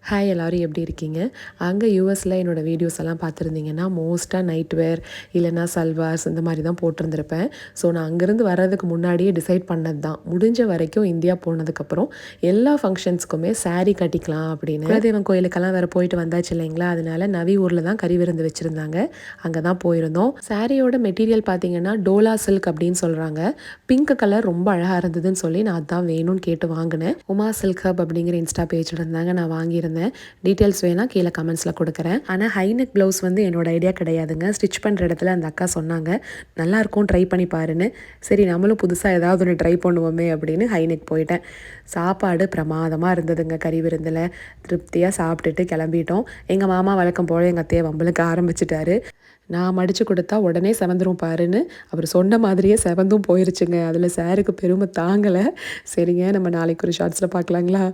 Hi எல்லோரும் எப்படி இருக்கீங்க? அங்கே யூஎஸில் என்னோடய வீடியோஸ் எல்லாம் பார்த்துருந்தீங்கன்னா மோஸ்ட்டாக நைட் வேர் இல்லைனா சல்வார்ஸ் இந்த மாதிரி தான் போட்டிருந்துருப்பேன். ஸோ நான் அங்கேருந்து வர்றதுக்கு முன்னாடியே டிசைட் பண்ணது தான், முடிஞ்ச வரைக்கும் இந்தியா போனதுக்கப்புறம் எல்லா ஃபங்க்ஷன்ஸ்க்குமே saree கட்டிக்கலாம் அப்படின்னு. குலதெய்வம் கோயிலுக்கெல்லாம் வேறு போயிட்டு வந்தாச்சு இல்லைங்களா, அதனால நவி ஊரில் தான் கறி விருந்து வச்சுருந்தாங்க, அங்கே தான் போயிருந்தோம். சாரியோட மெட்டீரியல் பார்த்தீங்கன்னா டோலா சில்க் அப்படின்னு சொல்கிறாங்க. பிங்க் கலர் ரொம்ப அழகாக இருந்ததுன்னு சொல்லி நான் அதான் வேணும்னு கேட்டு வாங்கினேன். உமா சில்க் ஹப் அப்படிங்கிற இன்ஸ்டா பேஜ் இருந்தாங்க, நான் வாங்கியிருந்தேன். டீட்டெயில்ஸ் வேணால் கீழே கமெண்ட்ஸில் கொடுக்குறேன். ஆனால் ஹைநெக் ப்ளவுஸ் வந்து என்னோட ஐடியா கிடையாதுங்க. ஸ்டிச் பண்ணுற இடத்துல அந்த அக்கா சொன்னாங்க நல்லாயிருக்கும் ட்ரை பண்ணி பாருன்னு. சரி நம்மளும் புதுசாக ஏதாவது ஒன்று ட்ரை பண்ணுவோமே அப்படின்னு ஹைநெக் போயிட்டேன். சாப்பாடு பிரமாதமாக இருந்ததுங்க. கறி விருந்தில் திருப்தியாக சாப்பிட்டுட்டு கிளம்பிட்டோம். எங்கள் மாமா வழக்கம் போல் எங்கள் அத்தையை வம்பளுக்கு ஆரம்பிச்சிட்டாரு. நான் மடித்து கொடுத்தா உடனே செவந்துரும் பாருன்னு அவர் சொன்ன மாதிரியே செவந்தும் போயிருச்சுங்க. அதில் சாருக்கு பெருமை தாங்கலை. சரிங்க, நம்ம நாளைக்கு ஒரு ஷார்ட்ஸில் பார்க்கலாங்களா?